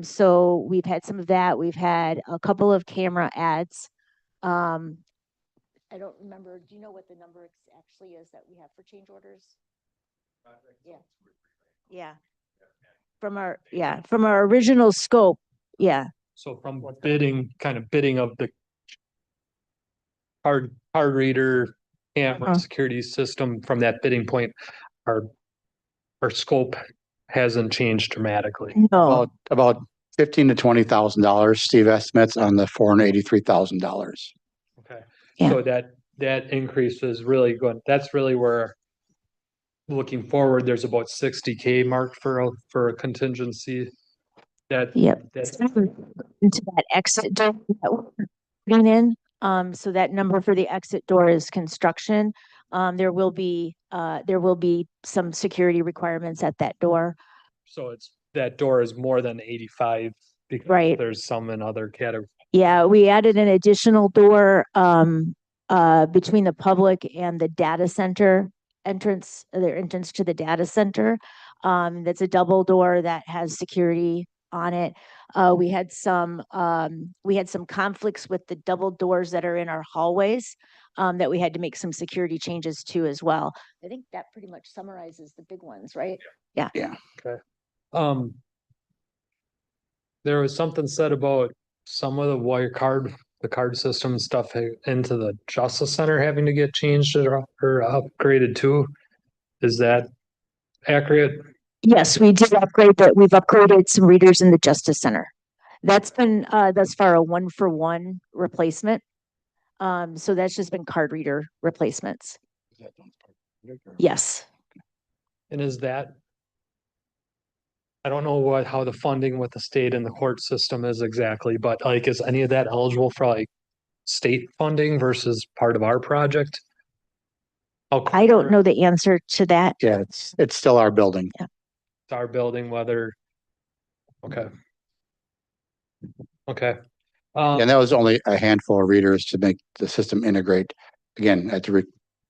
So we've had some of that. We've had a couple of camera ads. I don't remember. Do you know what the number actually is that we have for change orders? Yeah. Yeah. From our original scope. Yeah. so from bidding of the card reader camera Uh-huh. security system, from that bidding point, our scope hasn't changed dramatically. No, About $15,000 to $20,000, Steve estimates on the $483,000. Okay, Yeah. so that increase is really going, that's really where looking forward, there's about 60K marked for a contingency. Yep. That's Into that exit door that we're putting in. So that number for the exit door is construction. There will be some security requirements at that door. so it's, that door is more than 85 because Right. there's some in other categories. Yeah, we added an additional door between the public and the data center their entrance to the data center. That's a double door that has security on it. We had some conflicts with the double doors that are in our hallways that we had to make some security changes to as well. I think that pretty much summarizes the big ones, right? Yeah. There was something said about some of the card system stuff into the Justice Center having to get changed or upgraded too. Is that accurate? Yes, we did upgrade that. We've upgraded some readers in the Justice Center. That's been thus far a 1-for-1 replacement. So that's just been card reader replacements. Yes. And is that, I don't know how the funding with the state and the court system is exactly, but like, is any of that eligible for like state funding versus part of our project? I don't know the answer to that. Yeah, it's still our building. Our building, whether, okay. Okay. And that was only a handful of readers to make the system integrate. Again,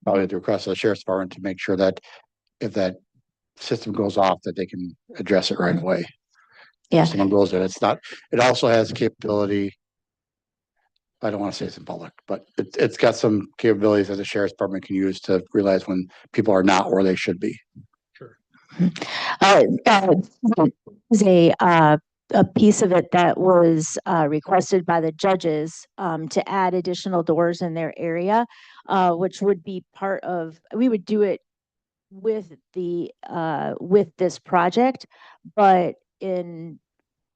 probably at the request of the sheriff's department to make sure that if that system goes off, that they can address it right away. Yeah. If someone goes there, it also has capability. I don't want to say it's in public, but it's got some capabilities that the sheriff's department can use to realize when people are not where they should be. Sure. Is a piece of it that was requested by the judges to add additional doors in their area, which would be part of, we would do it with this project, but in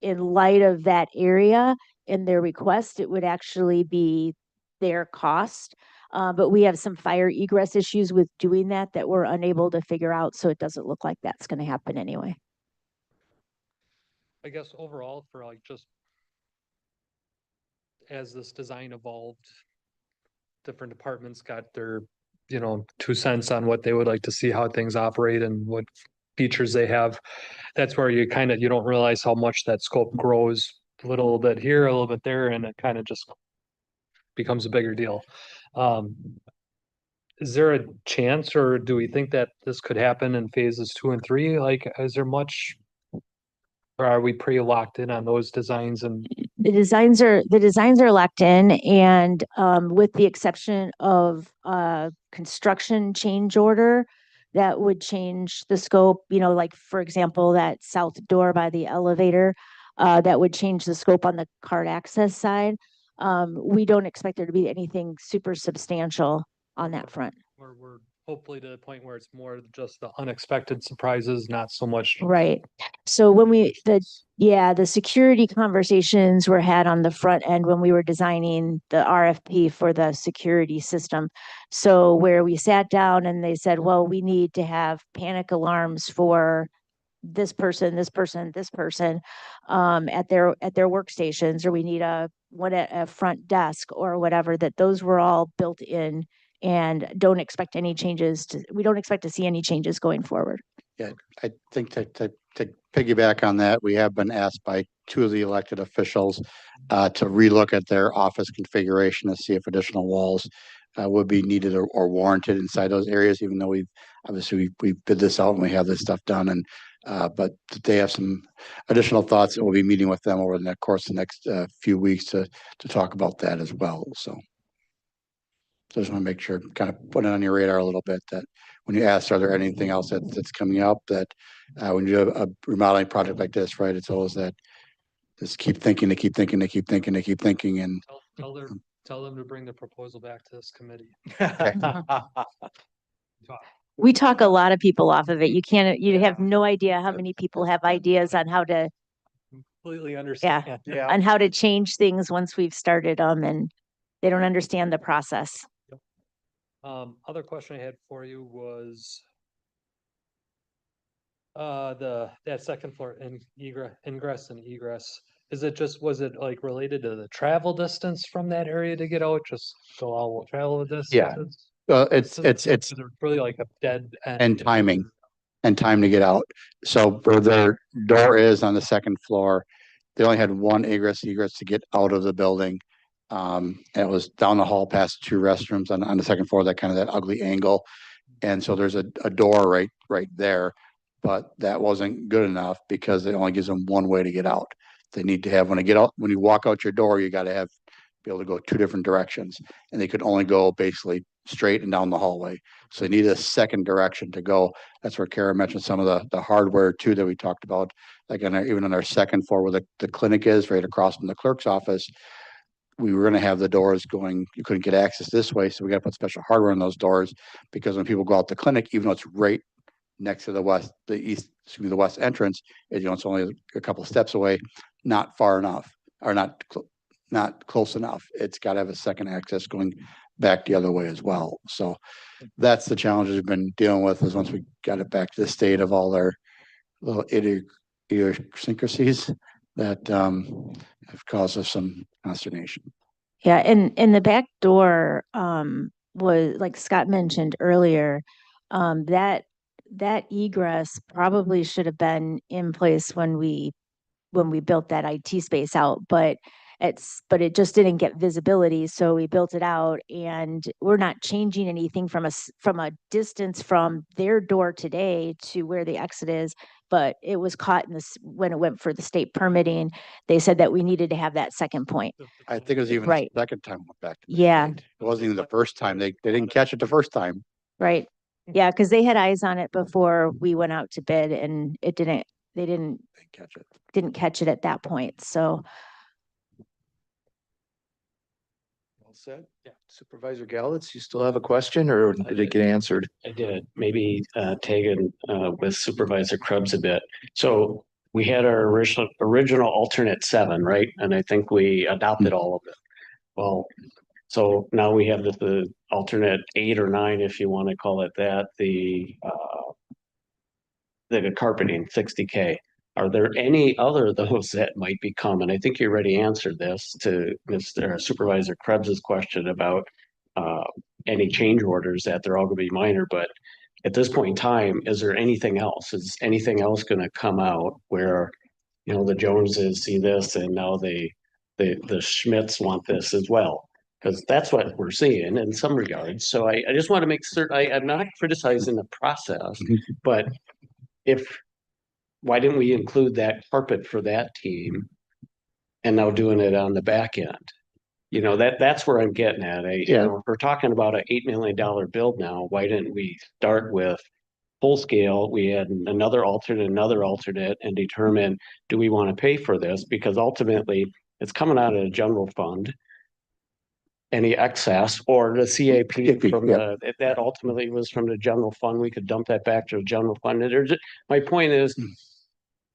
light of that area in their request, it would actually be their cost. But we have some fire egress issues with doing that we're unable to figure out, so it doesn't look like that's going to happen anyway. I guess overall for like just as this design evolved, different departments got their, 2 cents on what they would like to see, how things operate and what features they have. That's where you don't realize how much that scope grows, a little bit here, a little bit there, and it kind of just becomes a bigger deal. Is there a chance, or do we think that this could happen in phases 2 and 3? Like, is there much? Or are we pretty locked in on those designs and The designs are locked in, and with the exception of construction change order, that would change the scope, like, for example, that south door by the elevator, that would change the scope on the card access side. We don't expect there to be anything super substantial on that front. we're hopefully to the point where it's more just the unexpected surprises, not so much. Right. So when the security conversations were had on the front end when we were designing the RFP for the security system. So where we sat down and they said, well, we need to have panic alarms for this person, this person, this person, at their workstations, or we need a front desk or whatever, that those were all built in, and we don't expect to see any changes going forward. I think to piggyback on that, we have been asked by 2 of the elected officials to relook at their office configuration to see if additional walls would be needed or warranted inside those areas, even though we've bid this out and we have this stuff done. And but they have some additional thoughts, and we'll be meeting with them over the course of the next few weeks to talk about that as well. So I just want to make sure, kind of put it on your radar a little bit, that when you ask, are there anything else that's coming up, that when you have a remodeling project like this, right, it's always that just keep thinking, and Tell them to bring the proposal back to this committee. We talk a lot of people off of it. You have no idea how many people have ideas on how to, Completely understand. Yeah. on how to change things once we've started them, and they don't understand the process. Other question I had for you was that second floor ingress and egress. Was it like related to the travel distance from that area to get out? Just so I'll travel this? Yeah. it's really like a dead end. and timing and time to get out. So where their door is on the second floor, they only had one egress to get out of the building. And it was down the hall past 2 restrooms on the second floor, that ugly angle. And so there's a door right there, but that wasn't good enough because it only gives them one way to get out. They need to have, when you walk out your door, you got to be able to go 2 different directions, and they could only go basically straight and down the hallway. So they need a second direction to go. That's where Kara mentioned some of the hardware too that we talked about, like even on our second floor where the clinic is, right across from the clerk's office. We were going to have the doors going, you couldn't get access this way, so we got to put special hardware on those doors, because when people go out the clinic, even though it's right next to the west entrance, it's only a couple of steps away, not far enough, or not close enough. It's got to have a second access going back the other way as well. So that's the challenges we've been dealing with, is once we got it back to the state of all their little idiosyncrasies that have caused us some consternation. Yeah, and the back door was, like Scott mentioned earlier, that egress probably should have been in place when we built that IT space out, but it just didn't get visibility, so we built it out, and we're not changing anything from a distance from their door today to where the exit is. But it was caught in this, when it went for the state permitting, they said that we needed to have that second point. I think it was even Right. the second time we went back to the Yeah. state. It wasn't even the first time. They didn't catch it the first time. Right. Yeah, because they had eyes on it before we went out to bid, and they didn't They catch it. catch it at that point. So Well said. Yeah. Supervisor Galitz, you still have a question, or did it get answered? I did, maybe taken with Supervisor Krebs a bit. So we had our original alternate 7, right? And I think we adopted all of it. Well, so now we have the alternate 8 or 9, if you want to call it that, the carpeting, $60K. Are there any other of those that might be coming? I think you already answered this to Mr. Supervisor Krebs's question about any change orders, that they're all gonna be minor, but at this point in time, is there anything else? Is anything else gonna come out where, you know, the Joneses see this and now the Schmidts want this as well? Because that's what we're seeing in some regards. So I just want to make certain, I'm not criticizing the process, but why didn't we include that carpet for that team? And now doing it on the back end? You know, that's where I'm getting at. You know, if we're talking about an $8 million build now, why didn't we start with full scale? We had another alternate and determine, do we want to pay for this? Because ultimately it's coming out of the general fund. Any excess or the CAP from that ultimately was from the general fund. We could dump that back to the general fund. And my point is,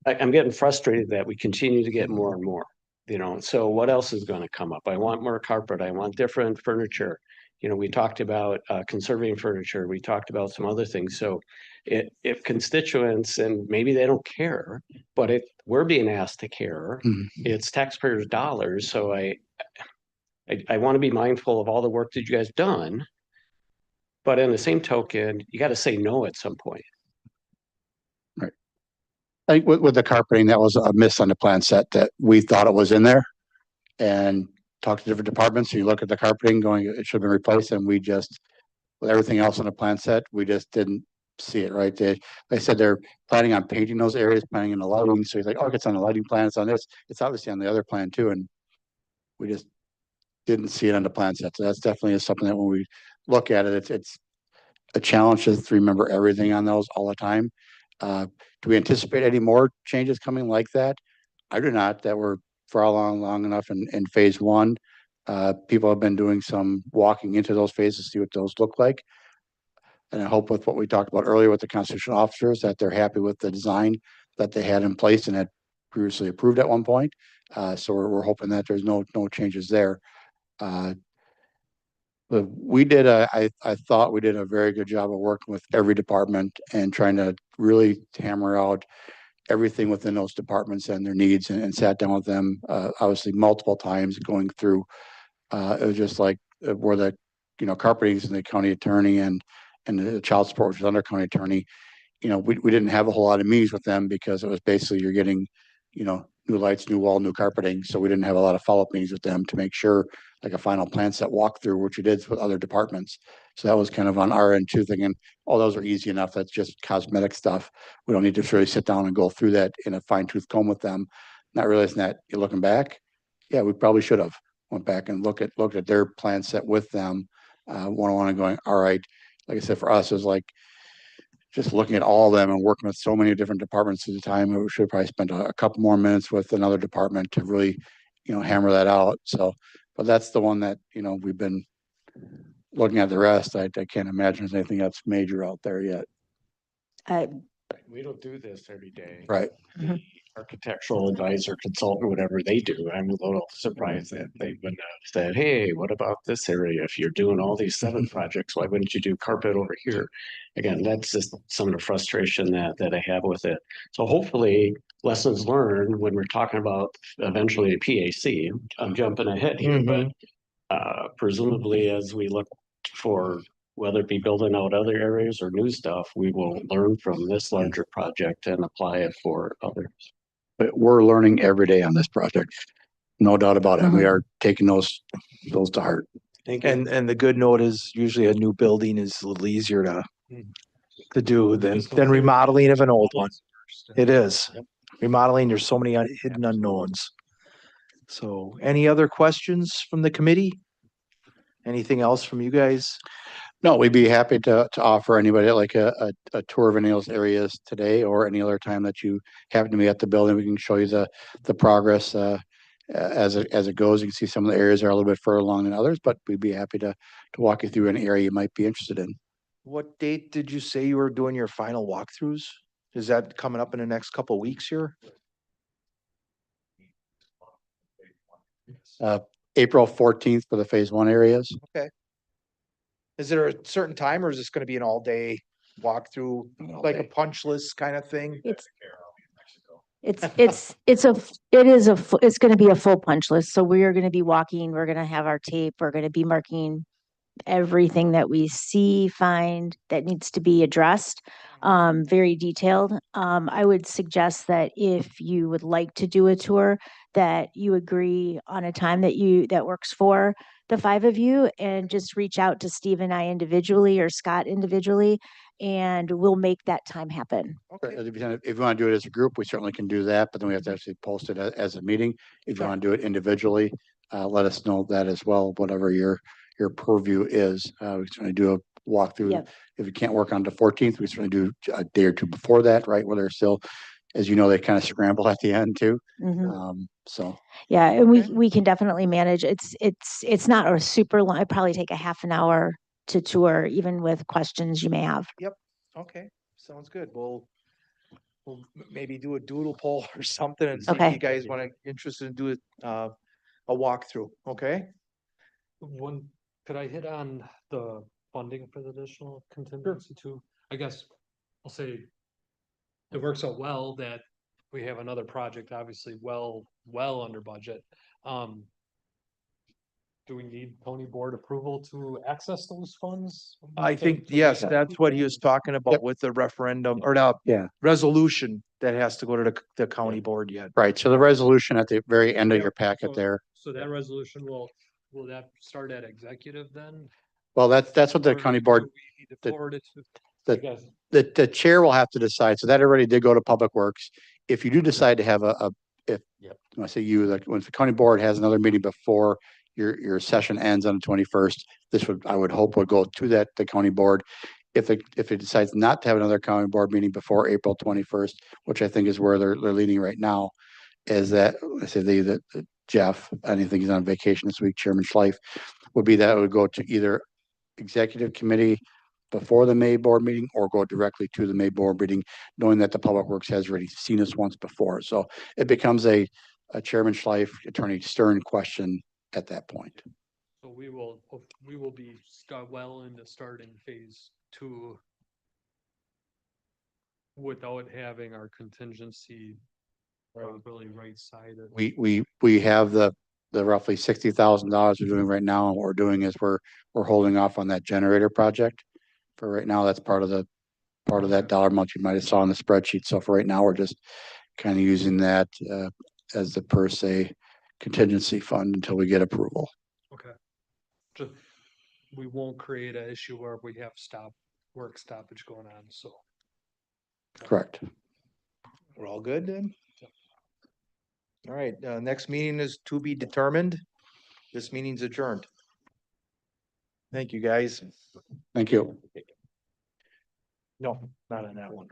I'm getting frustrated that we continue to get more and more, you know, so what else is going to come up? I want more carpet. I want different furniture. You know, we talked about conserving furniture. We talked about some other things. So if constituents, and maybe they don't care, but if we're being asked to care, it's taxpayers' dollars. So I want to be mindful of all the work that you guys done. But in the same token, you got to say no at some point. I think with the carpeting, that was a miss on the plan set, that we thought it was in there and talked to different departments. So you look at the carpeting going, it should have been replaced, and we just, with everything else on the plan set, we just didn't see it, right? They said they're planning on painting those areas, planning in the lighting. So he's like, oh, it's on the lighting plan, it's on this, it's obviously on the other plan too. And we just didn't see it on the plan set. So that's definitely something that when we look at it, it's a challenge to remember everything on those all the time. Do we anticipate any more changes coming like that? I do not. That we're far along long enough in phase one. People have been doing some walking into those phases to see what those look like. And I hope with what we talked about earlier with the constitutional officers, that they're happy with the design that they had in place and had previously approved at one point. So we're hoping that there's no changes there. But I thought we did a very good job of working with every department and trying to really hammer out everything within those departments and their needs, and sat down with them, obviously multiple times going through. It was just like where the, you know, carpeting's and the county attorney and the child support, which is under county attorney. You know, we didn't have a whole lot of meetings with them because it was basically you're getting, you know, new lights, new wall, new carpeting. So we didn't have a lot of follow-up meetings with them to make sure, like a final plan set walkthrough, which we did with other departments. So that was kind of on our end too, thinking, oh, those are easy enough. That's just cosmetic stuff. We don't need to really sit down and go through that in a fine tooth comb with them. Not realizing that you're looking back. Yeah, we probably should have went back and looked at their plan set with them, one-on-one, and going, all right, like I said, for us, it was like just looking at all of them and working with so many different departments at the time. We should have probably spent a couple more minutes with another department to really, you know, hammer that out. So, but that's the one that, you know, we've been looking at. The rest, I can't imagine there's anything that's major out there yet. We don't do this every day. Right. The architectural advisor, consultant, whatever they do, I'm a little surprised that they wouldn't have said, hey, what about this area? If you're doing all these 7 projects, why wouldn't you do carpet over here? Again, that's just some of the frustration that I have with it. So hopefully lessons learned when we're talking about eventually a PAC. I'm jumping ahead here, but presumably as we look for whether it be building out other areas or new stuff, we will learn from this larger project and apply it for others. But we're learning every day on this project. No doubt about it. We are taking those to heart. Thank you. And the good note is usually a new building is a little easier to do than remodeling of an old one. It is. Remodeling, there's so many hidden unknowns. So any other questions from the committee? Anything else from you guys? No, we'd be happy to offer anybody like a tour of any of those areas today or any other time that you happen to be at the building. We can show you the progress as it goes. You can see some of the areas are a little bit further along than others, but we'd be happy to walk you through an area you might be interested in. What date did you say you were doing your final walkthroughs? Is that coming up in the next couple of weeks here? April 14th for the phase 1 areas. Is there a certain time or is this gonna be an all day walkthrough, like a punch list kind of thing? It's gonna be a full punch list. So we are gonna be walking, we're gonna have our tape, we're gonna be marking everything that we see, find that needs to be addressed, very detailed. I would suggest that if you would like to do a tour, that you agree on a time that works for the five of you, and just reach out to Steve and I individually or Scott individually, and we'll make that time happen. Okay, If you want to do it as a group, we certainly can do that, but then we have to actually post it as a meeting. If you Sure. want to do it individually, let us know that as well, whatever your purview is. We can certainly do a walkthrough. Yep. If you can't work on the 14th, we certainly do a day or two before that, right? Where they're still, as you know, they kind of scramble at the end too. Mhm. So Yeah, and Okay. we can definitely manage. It's not a super long, it'd probably take a half an hour to tour, even with questions you may have. okay, sounds good. We'll maybe do a doodle poll or something and see if Okay. you guys want to, interested in doing a walkthrough, okay? One, could I hit on the funding for the additional contingency too? I guess I'll say it works out well that we have another project, obviously well under budget. Do we need county board approval to access those funds? I To- think, to yes, make that's what he was talking about with the referendum or the yeah, resolution that has to go to the county board yet. right. So the resolution at the very end of your packet So- there. So that resolution will that start at executive then? Well, that's what the Or county do board, we need to the- forward it to- the- I guess. the chair will have to decide. So that already did go to Public Works. If you do decide to have if, when I say you, like, when the county board has another meeting before your session ends on the 21st, this would, I would hope would go to the county board. If it decides not to have another county board meeting before April 21st, which I think is where they're leaning right now, is that, I say the Jeff, I don't think he's on vacation this week, Chairman Schleif, would be that it would go to either executive committee before the May board meeting or go directly to the May board meeting, knowing that the Public Works has already seen us once before. So it becomes a Chairman Schleif, Attorney Stern question at that point. So we will be well into starting phase two without having our contingency properly right sided. We have the roughly $60,000 we're doing right now. And what we're doing is we're holding off on that generator project. For right now, that's part of that dollar amount you might have saw in the spreadsheet. So for right now, we're just kind of using that as the per se contingency fund until we get approval. Okay. Just, we won't create an issue where we have work stoppage going on, so. Correct. We're all good then? All right, next meeting is to be determined. This meeting's adjourned. Thank you, guys. Thank you. No, not on that one.